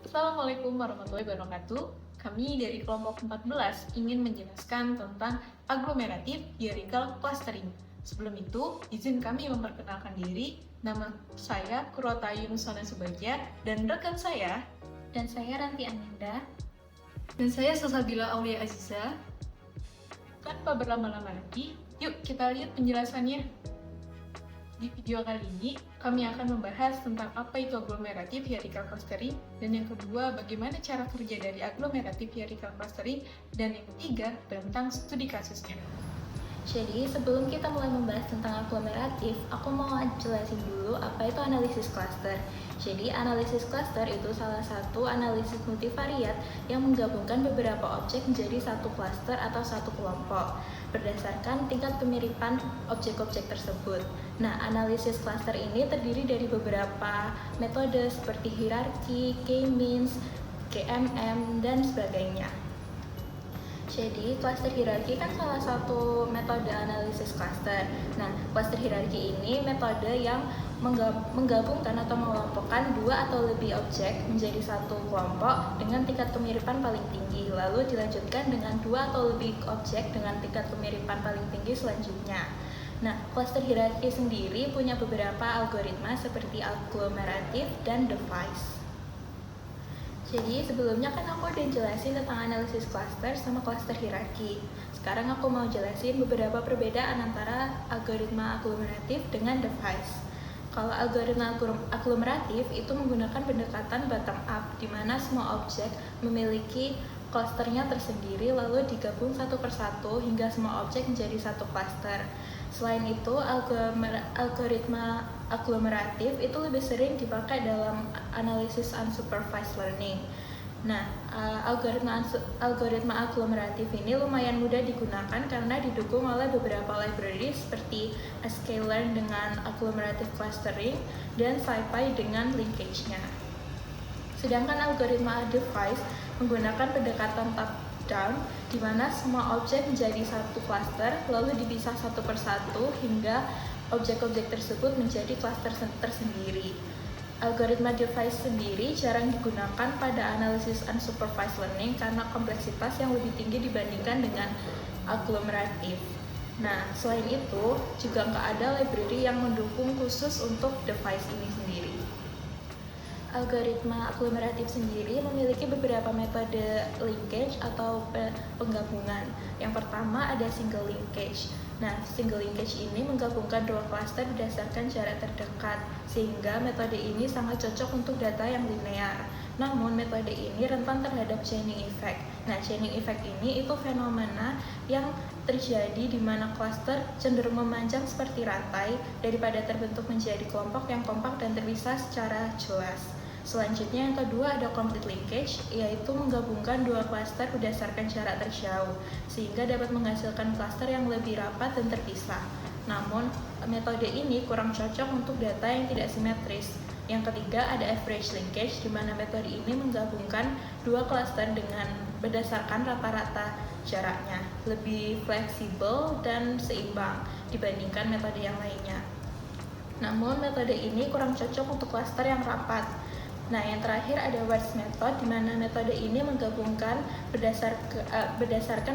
Assalamualaikum warahmatullahi wabarakatuh. Kami dari kelompok 14 ingin menjelaskan tentang agglomerative hierarchical clustering. Sebelum itu, izin kami memperkenalkan diri. Nama saya Kurota Yunusana Subagja dan rekan saya Dan saya Ranti Aninda. Dan saya Salsabila Aulia Aziza. Tanpa berlama-lama lagi, yuk kita lihat penjelasannya. Di video kali ini, kami akan membahas tentang apa itu agglomerative hierarchical clustering, dan yang kedua, bagaimana cara kerja dari agglomerative hierarchical clustering, dan yang ketiga, tentang studi kasusnya. Jadi sebelum kita mulai membahas tentang aglomeratif, aku mau jelasin dulu apa itu analisis cluster. Jadi analisis cluster itu salah satu analisis multivariat yang menggabungkan beberapa objek menjadi satu cluster atau satu kelompok berdasarkan tingkat kemiripan objek-objek tersebut. Nah, analisis cluster ini terdiri dari beberapa metode seperti hierarki, K-means, KMM, dan sebagainya. Jadi, cluster hierarki kan salah satu metode analisis cluster. Nah, cluster hierarki ini metode yang menggabungkan atau mengelompokkan dua atau lebih objek menjadi satu kelompok dengan tingkat kemiripan paling tinggi, lalu dilanjutkan dengan dua atau lebih objek dengan tingkat kemiripan paling tinggi selanjutnya. Nah, cluster hierarki sendiri punya beberapa algoritma seperti agglomerative dan device. Jadi sebelumnya kan aku udah jelasin tentang analisis cluster sama cluster hierarki. Sekarang aku mau jelasin beberapa perbedaan antara algoritma agglomeratif dengan device. Kalau algoritma agglomeratif itu menggunakan pendekatan bottom up, di mana semua objek memiliki clusternya tersendiri lalu digabung satu persatu hingga semua objek menjadi satu cluster. Selain itu, algoritma agglomeratif itu lebih sering dipakai dalam analisis unsupervised learning. Nah, algoritma agglomeratif ini lumayan mudah digunakan karena didukung oleh beberapa library seperti sklearn dengan agglomerative clustering dan SciPy dengan linkage-nya. Sedangkan algoritma device menggunakan pendekatan top-down, di mana semua objek menjadi satu cluster lalu dipisah satu persatu hingga objek-objek tersebut menjadi cluster tersendiri. Algoritma device sendiri jarang digunakan pada analisis unsupervised learning karena kompleksitas yang lebih tinggi dibandingkan dengan agglomeratif. Nah, selain itu, juga nggak ada library yang mendukung khusus untuk device ini sendiri. Algoritma agglomeratif sendiri memiliki beberapa metode linkage atau penggabungan. Yang pertama ada single linkage. Nah, single linkage ini menggabungkan dua cluster berdasarkan jarak terdekat, sehingga metode ini sangat cocok untuk data yang linear. Namun, metode ini rentan terhadap chaining effect. Nah, chaining effect ini itu fenomena yang terjadi di mana cluster cenderung memanjang seperti rantai daripada terbentuk menjadi kelompok yang kompak dan terpisah secara jelas. Selanjutnya yang kedua ada complete linkage, yaitu menggabungkan dua cluster berdasarkan jarak terjauh, sehingga dapat menghasilkan cluster yang lebih rapat dan terpisah. Namun, metode ini kurang cocok untuk data yang tidak simetris. Yang ketiga ada average linkage, di mana metode ini menggabungkan dua cluster dengan berdasarkan rata-rata jaraknya, lebih fleksibel dan seimbang dibandingkan metode yang lainnya. Namun, metode ini kurang cocok untuk cluster yang rapat. Nah, yang terakhir ada Wurtz method, di mana metode ini menggabungkan berdasarkan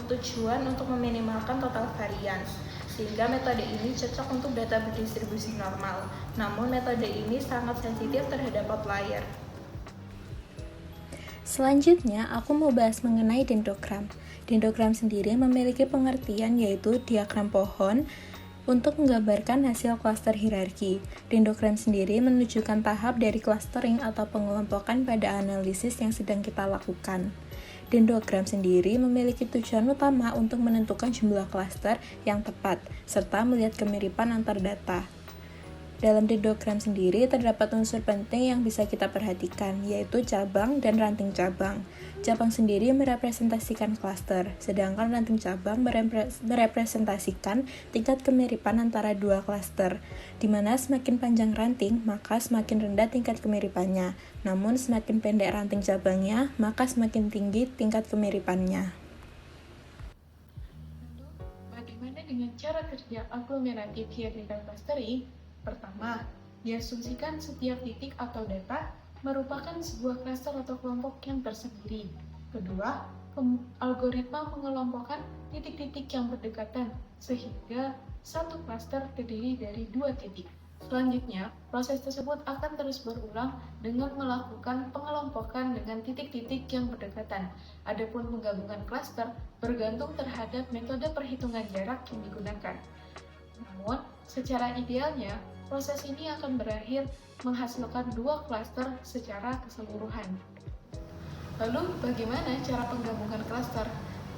tujuan untuk meminimalkan total variance, sehingga metode ini cocok untuk data berdistribusi normal. Namun, metode ini sangat sensitif terhadap outlier. Selanjutnya, aku mau bahas mengenai dendrogram. Dendrogram sendiri memiliki pengertian yaitu diagram pohon untuk menggambarkan hasil cluster hierarki. Dendrogram sendiri menunjukkan tahap dari clustering atau pengelompokan pada analisis yang sedang kita lakukan. Dendrogram sendiri memiliki tujuan utama untuk menentukan jumlah cluster yang tepat, serta melihat kemiripan antar data. Dalam dendrogram sendiri terdapat unsur penting yang bisa kita perhatikan, yaitu cabang dan ranting cabang. Cabang sendiri merepresentasikan cluster, sedangkan ranting cabang merepresentasikan tingkat kemiripan antara dua cluster, di mana semakin panjang ranting, maka semakin rendah tingkat kemiripannya. Namun semakin pendek ranting cabangnya, maka semakin tinggi tingkat kemiripannya. Lalu, bagaimana dengan cara kerja agglomerative hierarchical clustering? Pertama, diasumsikan setiap titik atau data merupakan sebuah klaster atau kelompok yang tersendiri. Kedua, algoritma mengelompokkan titik-titik yang berdekatan, sehingga satu klaster terdiri dari dua titik. Selanjutnya, proses tersebut akan terus berulang dengan melakukan pengelompokan dengan titik-titik yang berdekatan. Adapun penggabungan klaster bergantung terhadap metode perhitungan jarak yang digunakan. Namun, secara idealnya, proses ini akan berakhir menghasilkan dua klaster secara keseluruhan. Lalu, bagaimana cara penggabungan klaster?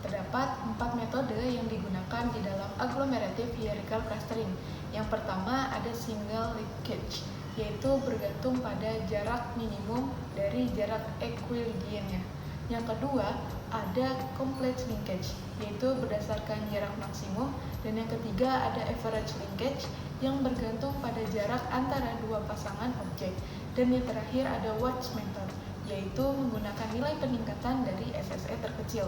Terdapat 4 metode yang digunakan di dalam agglomerative hierarchical clustering. Yang pertama ada single linkage, yaitu bergantung pada jarak minimum dari jarak euclideannya. Yang kedua ada complete linkage, yaitu berdasarkan jarak maksimum. Dan yang ketiga ada average linkage, yang bergantung pada jarak antara dua pasangan objek. Dan yang terakhir ada Watts method, yaitu menggunakan nilai peningkatan dari SSE terkecil.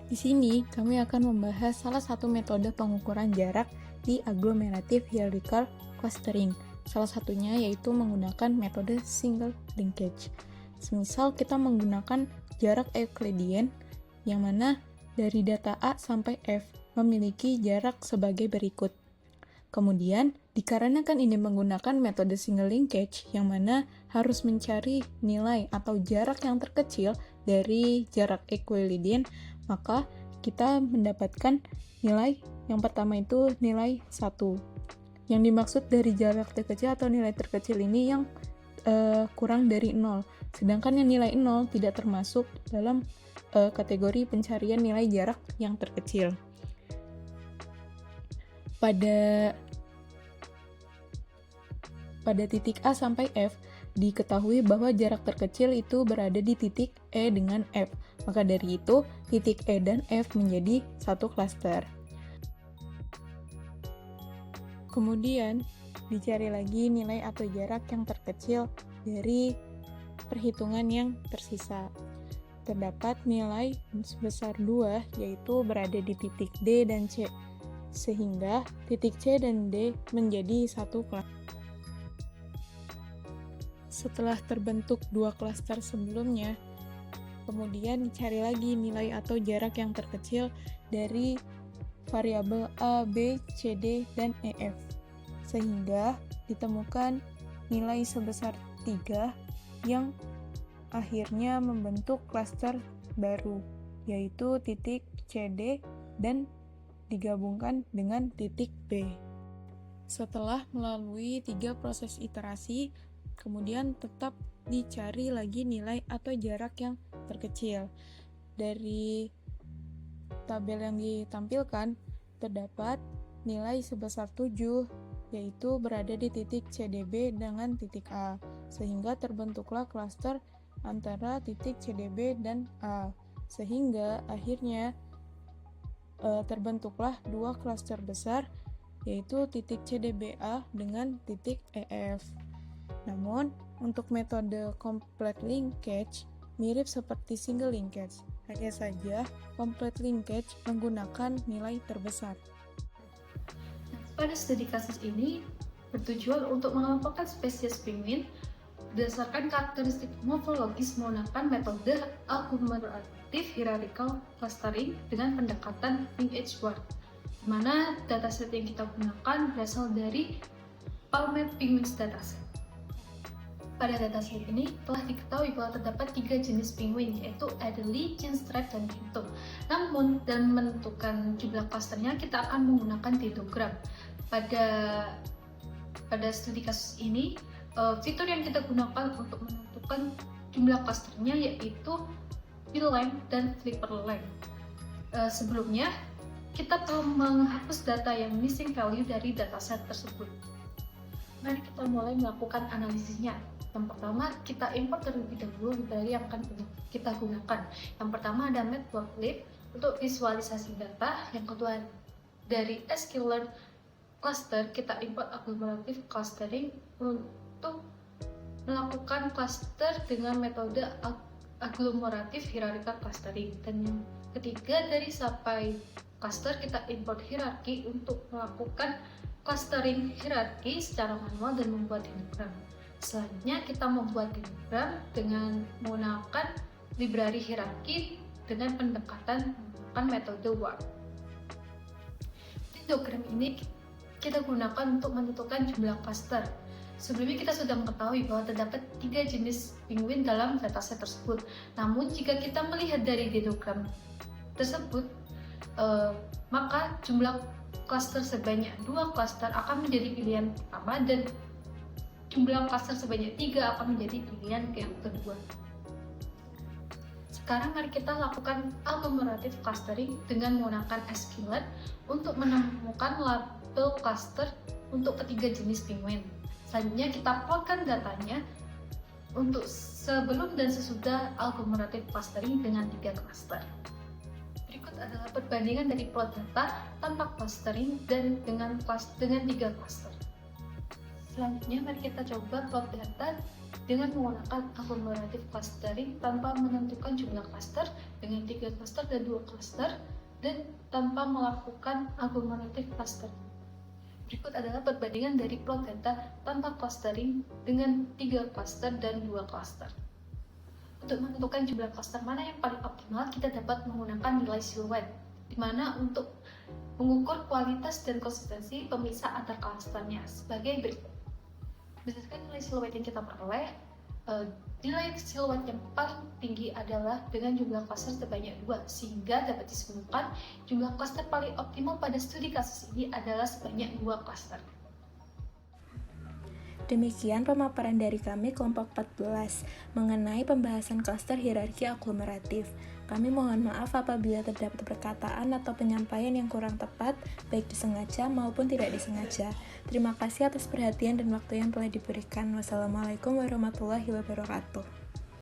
Di sini, kami akan membahas salah satu metode pengukuran jarak di agglomerative hierarchical clustering. Salah satunya yaitu menggunakan metode single linkage. Semisal kita menggunakan jarak Euclidean, yang mana dari data A sampai F memiliki jarak sebagai berikut. Kemudian, dikarenakan ini menggunakan metode single linkage, yang mana harus mencari nilai atau jarak yang terkecil dari jarak Euclidean, maka kita mendapatkan nilai yang pertama itu nilai 1. Yang dimaksud dari jarak terkecil atau nilai terkecil ini yang kurang dari 0. Sedangkan yang nilai 0 tidak termasuk dalam kategori pencarian nilai jarak yang terkecil. Pada titik A sampai F, diketahui bahwa jarak terkecil itu berada di titik E dengan F. Maka dari itu, titik E dan F menjadi satu klaster. Kemudian, dicari lagi nilai atau jarak yang terkecil dari perhitungan yang tersisa. Terdapat nilai sebesar 2, yaitu berada di titik D dan C. Sehingga titik C dan D menjadi satu klaster. Setelah terbentuk dua klaster sebelumnya, kemudian dicari lagi nilai atau jarak yang terkecil dari variabel A, B, C, D, dan E, F. Sehingga ditemukan nilai sebesar 3 yang akhirnya membentuk klaster baru, yaitu titik C, D, dan digabungkan dengan titik B. Setelah melalui 3 proses iterasi, kemudian tetap dicari lagi nilai atau jarak yang terkecil. Dari tabel yang ditampilkan, terdapat nilai sebesar 7, yaitu berada di titik CDB dengan titik A, sehingga terbentuklah klaster antara titik CDB dan A, sehingga akhirnya terbentuklah dua klaster besar, yaitu titik CDBA dengan titik EF. Namun, untuk metode complete linkage mirip seperti single linkage, hanya saja complete linkage menggunakan nilai terbesar. Pada studi kasus ini bertujuan untuk mengelompokkan spesies penguin berdasarkan karakteristik morfologis menggunakan metode agglomerative hierarchical clustering dengan pendekatan linkage word, di mana dataset yang kita gunakan berasal dari PubMed Penguins dataset. Pada dataset ini telah diketahui bahwa terdapat 3 jenis penguin, yaitu Adderley, Chinstrap, dan Pinto. Namun, dalam menentukan jumlah klasternya kita akan menggunakan dendrogram. Pada studi kasus ini, fitur yang kita gunakan untuk menentukan jumlah klasternya yaitu fill length dan flipper length. Sebelumnya, kita perlu menghapus data yang missing value dari dataset tersebut. Mari kita mulai melakukan analisisnya. Yang pertama, kita import terlebih dahulu library yang akan kita gunakan. Yang pertama ada Matplotlib untuk visualisasi data. Yang kedua, dari sklearn cluster kita import agglomerative clustering untuk melakukan cluster dengan metode agglomerative hierarchical clustering. Dan yang ketiga, dari SciPy cluster kita import hierarki untuk melakukan clustering hierarki secara manual dan membuat dendrogram. Selanjutnya kita membuat diagram dengan menggunakan library hierarki dengan pendekatan menggunakan metode WARP. Diagram ini kita gunakan untuk menentukan jumlah klaster. Sebelumnya kita sudah mengetahui bahwa terdapat 3 jenis penguin dalam dataset tersebut. Namun jika kita melihat dari diagram tersebut, maka jumlah klaster sebanyak 2 klaster akan menjadi pilihan pertama dan jumlah klaster sebanyak 3 akan menjadi pilihan yang kedua. Sekarang mari kita lakukan aggregative clustering dengan menggunakan sklearn untuk menemukan label cluster untuk ketiga jenis penguin. Selanjutnya kita plotkan datanya untuk sebelum dan sesudah aggregative clustering dengan 3 cluster. Berikut adalah perbandingan dari plot data tanpa clustering dan dengan 3 cluster. Selanjutnya mari kita coba plot data dengan menggunakan aggregative clustering tanpa menentukan jumlah cluster dengan 3 cluster dan 2 cluster dan tanpa melakukan aggregative cluster. Berikut adalah perbandingan dari plot data tanpa clustering dengan 3 cluster dan 2 cluster. Untuk menentukan jumlah cluster mana yang paling optimal, kita dapat menggunakan nilai siluet, di mana untuk mengukur kualitas dan konsistensi pemisah antar clusternya sebagai berikut. Berdasarkan nilai siluet yang kita peroleh, nilai siluet yang paling tinggi adalah dengan jumlah cluster sebanyak 2, sehingga dapat disimpulkan jumlah cluster paling optimal pada studi kasus ini adalah sebanyak 2 cluster. Demikian pemaparan dari kami kelompok 14 mengenai pembahasan klaster hierarki aglomeratif. Kami mohon maaf apabila terdapat perkataan atau penyampaian yang kurang tepat, baik disengaja maupun tidak disengaja. Terima kasih atas perhatian dan waktu yang telah diberikan. Wassalamualaikum warahmatullahi wabarakatuh.